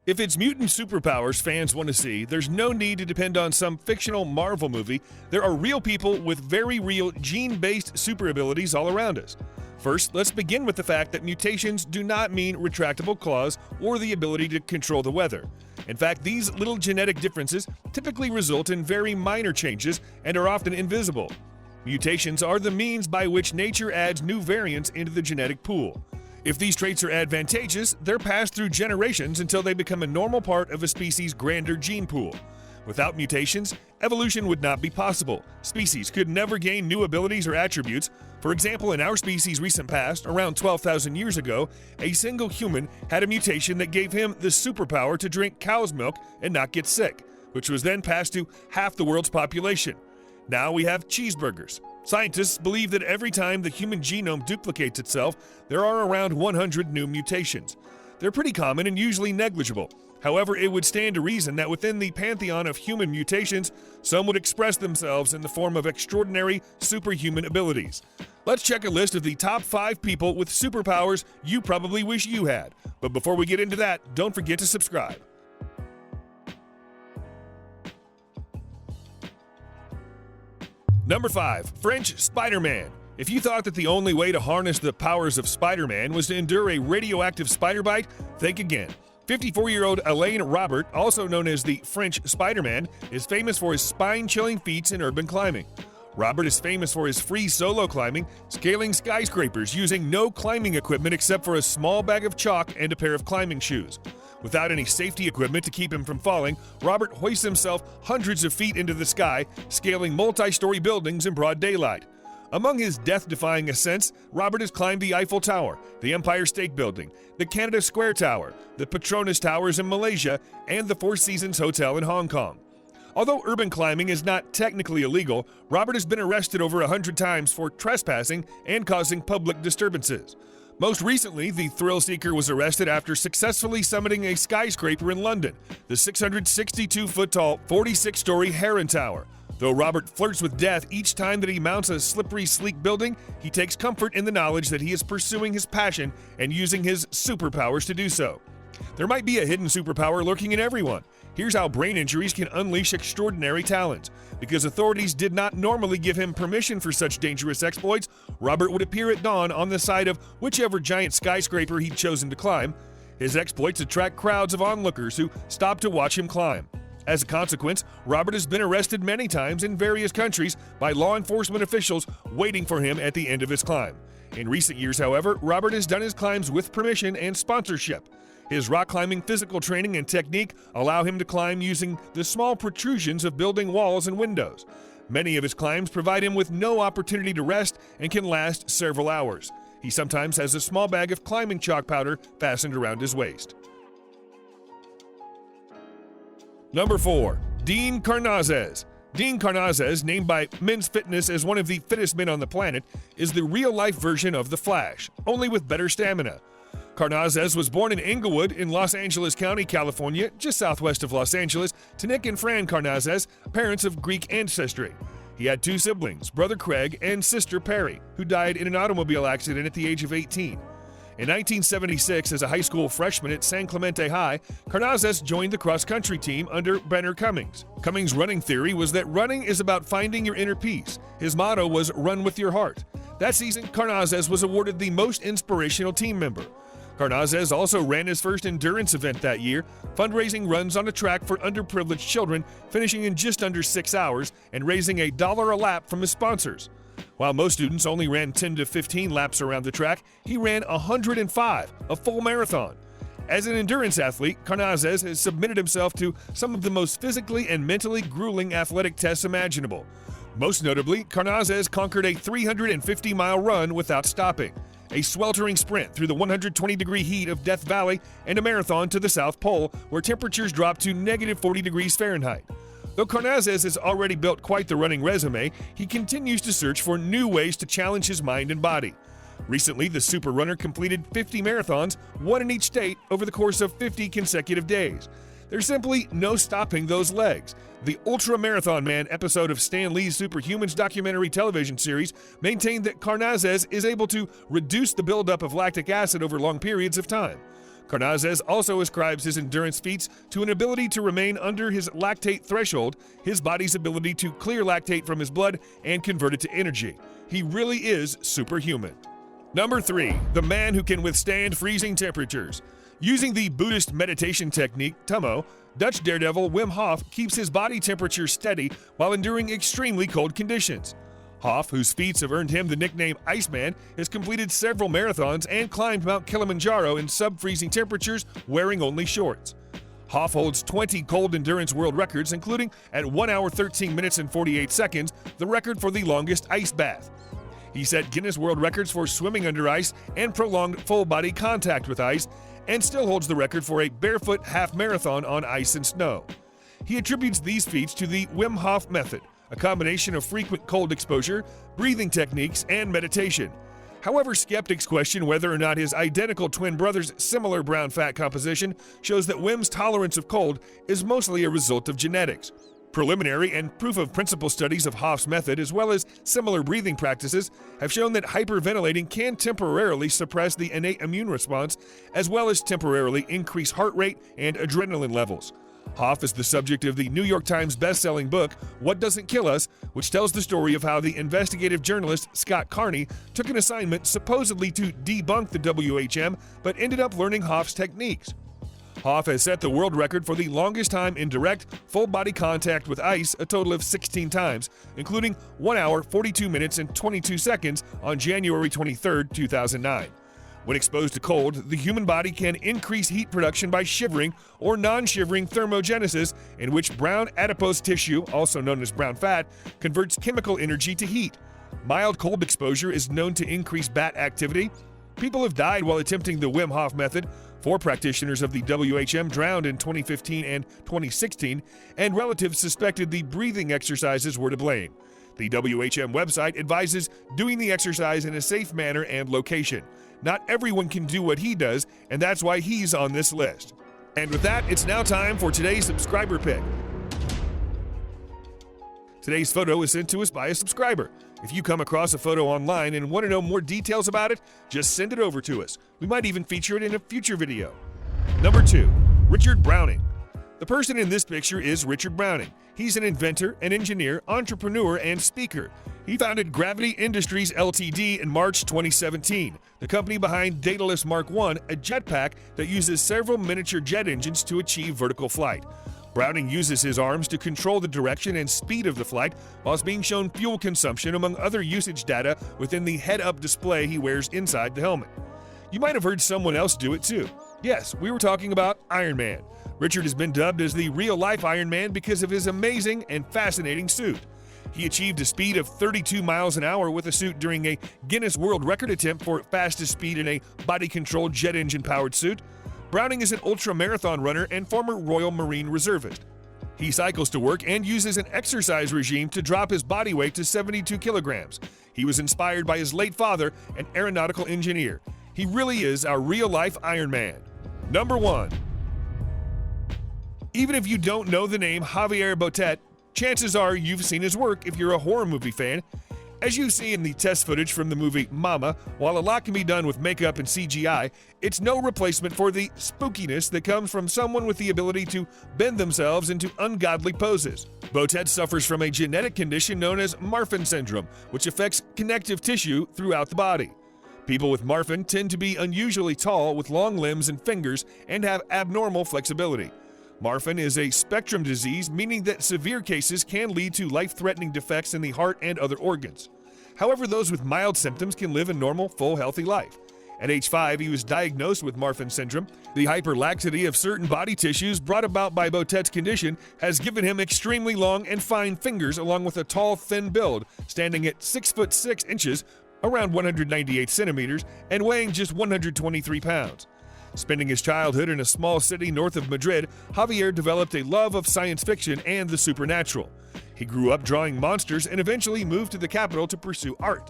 If it's mutant superpowers fans want to see, there's no need to depend on some fictional Marvel movie. There are real people with very real gene-based super abilities all around us. First, let's begin with the fact that mutations do not mean retractable claws or the ability to control the weather. In fact, these little genetic differences typically result in very minor changes and are often invisible. Mutations are the means by which nature adds new variants into the genetic pool. If these traits are advantageous, they're passed through generations until they become a normal part of a species' grander gene pool. Without mutations, evolution would not be possible. Species could never gain new abilities or attributes. For example, in our species' recent past, around 12,000 years ago, a single human had a mutation that gave him the superpower to drink cow's milk and not get sick, which was then passed to half the world's population. Now we have cheeseburgers. Scientists believe that every time the human genome duplicates itself, there are around 100 new mutations. They're pretty common and usually negligible. However, it would stand to reason that within the pantheon of human mutations, some would express themselves in the form of extraordinary superhuman abilities. Let's check a list of the top 5 people with superpowers you probably wish you had. But before we get into that, don't forget to subscribe. Number 5. French SpiderMan. If you thought that the only way to harness the powers of SpiderMan was to endure a radioactive spider bite, think again. 54-year-old Alain Robert, also known as the French SpiderMan, is famous for his spine-chilling feats in urban climbing. Robert is famous for his free solo climbing, scaling skyscrapers using no climbing equipment except for a small bag of chalk and a pair of climbing shoes. Without any safety equipment to keep him from falling, Robert hoists himself hundreds of feet into the sky, scaling multi-story buildings in broad daylight. Among his death-defying ascents, Robert has climbed the Eiffel Tower, the Empire State Building, the Canada Square Tower, the Petronas Towers in Malaysia, and the Four Seasons Hotel in Hong Kong. Although urban climbing is not technically illegal, Robert has been arrested over 100 times for trespassing and causing public disturbances. Most recently, the thrill seeker was arrested after successfully summiting a skyscraper in London, the 662-foot-tall, 46-story Heron Tower. Though Robert flirts with death each time that he mounts a slippery, sleek building, he takes comfort in the knowledge that he is pursuing his passion and using his superpowers to do so. There might be a hidden superpower lurking in everyone. Here's how brain injuries can unleash extraordinary talent. Because authorities did not normally give him permission for such dangerous exploits, Robert would appear at dawn on the side of whichever giant skyscraper he'd chosen to climb. His exploits attract crowds of onlookers who stop to watch him climb. As a consequence, Robert has been arrested many times in various countries by law enforcement officials waiting for him at the end of his climb. In recent years, however, Robert has done his climbs with permission and sponsorship. His rock climbing physical training and technique allow him to climb using the small protrusions of building walls and windows. Many of his climbs provide him with no opportunity to rest and can last several hours. He sometimes has a small bag of climbing chalk powder fastened around his waist. Number 4. Dean Karnazes. Dean Karnazes, named by Men's Fitness as one of the fittest men on the planet, is the real-life version of the Flash, only with better stamina. Karnazes was born in Inglewood in Los Angeles County, California, just southwest of Los Angeles, to Nick and Fran Karnazes, parents of Greek ancestry. He had 2 siblings, brother Craig and sister Perry, who died in an automobile accident at the age of 18. In 1976, as a high school freshman at San Clemente High, Karnazes joined the cross-country team under Benner Cummings. Cummings' running theory was that running is about finding your inner peace. His motto was "Run with your heart." That season, Karnazes was awarded the most inspirational team member. Karnazes also ran his first endurance event that year, fundraising runs on a track for underprivileged children, finishing in just under 6 hours and raising $1 a lap from his sponsors. While most students only ran 10 to 15 laps around the track, he ran 105, a full marathon. As an endurance athlete, Karnazes has submitted himself to some of the most physically and mentally grueling athletic tests imaginable. Most notably, Karnazes conquered a 350-mile run without stopping, a sweltering sprint through the 120-degree heat of Death Valley, and a marathon to the South Pole, where temperatures dropped to negative 40 degrees Fahrenheit. Though Karnazes has already built quite the running resume, he continues to search for new ways to challenge his mind and body. Recently, the super runner completed 50 marathons, one in each state, over the course of 50 consecutive days. There's simply no stopping those legs. The Ultra Marathon Man episode of Stan Lee's Superhumans documentary television series maintained that Karnazes is able to reduce the buildup of lactic acid over long periods of time. Karnazes also ascribes his endurance feats to an ability to remain under his lactate threshold, his body's ability to clear lactate from his blood and convert it to energy. He really is superhuman. Number 3. The man who can withstand freezing temperatures. Using the Buddhist meditation technique, Tummo, Dutch daredevil Wim Hof keeps his body temperature steady while enduring extremely cold conditions. Hof, whose feats have earned him the nickname Iceman, has completed several marathons and climbed Mount Kilimanjaro in sub-freezing temperatures wearing only shorts. Hof holds 20 cold endurance world records, including at 1 hour 13 minutes and 48 seconds, the record for the longest ice bath. He set Guinness World Records for swimming under ice and prolonged full-body contact with ice, and still holds the record for a barefoot half marathon on ice and snow. He attributes these feats to the Wim Hof method, a combination of frequent cold exposure, breathing techniques, and meditation. However, skeptics question whether or not his identical twin brother's similar brown fat composition shows that Wim's tolerance of cold is mostly a result of genetics. Preliminary and proof-of-principle studies of Hof's method, as well as similar breathing practices, have shown that hyperventilating can temporarily suppress the innate immune response, as well as temporarily increase heart rate and adrenaline levels. Hof is the subject of the New York Times best-selling book, What Doesn't Kill Us, which tells the story of how the investigative journalist Scott Carney took an assignment supposedly to debunk the WHM, but ended up learning Hof's techniques. Hof has set the world record for the longest time in direct, full-body contact with ice, a total of 16 times, including 1 hour, 42 minutes, and 22 seconds on January 23, 2009. When exposed to cold, the human body can increase heat production by shivering or non-shivering thermogenesis, in which brown adipose tissue, also known as brown fat, converts chemical energy to heat. Mild cold exposure is known to increase bat activity. People have died while attempting the Wim Hof method. 4 practitioners of the WHM drowned in 2015 and 2016, and relatives suspected the breathing exercises were to blame. The WHM website advises doing the exercise in a safe manner and location. Not everyone can do what he does, and that's why he's on this list. And with that, it's now time for today's subscriber pick. Today's photo is sent to us by a subscriber. If you come across a photo online and want to know more details about it, just send it over to us. We might even feature it in a future video. Number 2. Richard Browning. The person in this picture is Richard Browning. He's an inventor, an engineer, entrepreneur, and speaker. He founded Gravity Industries Ltd. in March 2017, the company behind Daedalus Mark I, a jetpack that uses several miniature jet engines to achieve vertical flight. Browning uses his arms to control the direction and speed of the flight, whilst being shown fuel consumption among other usage data within the head-up display he wears inside the helmet. You might have heard someone else do it too. Yes, we were talking about Iron Man. Richard has been dubbed as the real-life Iron Man because of his amazing and fascinating suit. He achieved a speed of 32 miles an hour with the suit during a Guinness World Record attempt for fastest speed in a body-controlled jet engine-powered suit. Browning is an ultra-marathon runner and former Royal Marine reservist. He cycles to work and uses an exercise regime to drop his body weight to 72 kilograms. He was inspired by his late father, an aeronautical engineer. He really is our real-life Iron Man. Number 1. Even if you don't know the name Javier Botet, chances are you've seen his work if you're a horror movie fan. As you see in the test footage from the movie Mama, while a lot can be done with makeup and CGI, it's no replacement for the spookiness that comes from someone with the ability to bend themselves into ungodly poses. Botet suffers from a genetic condition known as Marfan syndrome, which affects connective tissue throughout the body. People with Marfan tend to be unusually tall with long limbs and fingers and have abnormal flexibility. Marfan is a spectrum disease, meaning that severe cases can lead to life-threatening defects in the heart and other organs. However, those with mild symptoms can live a normal, full, healthy life. At age 5, he was diagnosed with Marfan syndrome. The hyperlaxity of certain body tissues brought about by Botet's condition has given him extremely long and fine fingers along with a tall, thin build, standing at 6 foot 6 inches, around 198 centimeters, and weighing just 123 pounds. Spending his childhood in a small city north of Madrid, Javier developed a love of science fiction and the supernatural. He grew up drawing monsters and eventually moved to the capital to pursue art.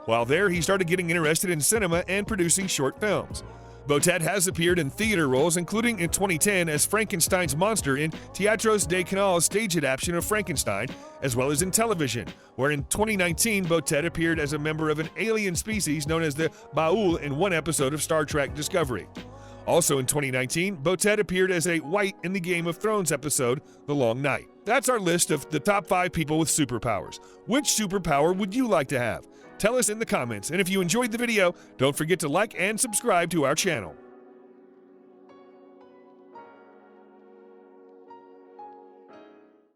While there, he started getting interested in cinema and producing short films. Botet has appeared in theater roles, including in 2010 as Frankenstein's monster in Teatros de Canal's stage adaptation of Frankenstein, as well as in television, where in 2019 Botet appeared as a member of an alien species known as the Baul in one episode of Star Trek Discovery. Also in 2019, Botet appeared as a White in the Game of Thrones episode, The Long Night. That's our list of the top 5 people with superpowers. Which superpower would you like to have? Tell us in the comments, and if you enjoyed the video, don't forget to like and subscribe to our channel.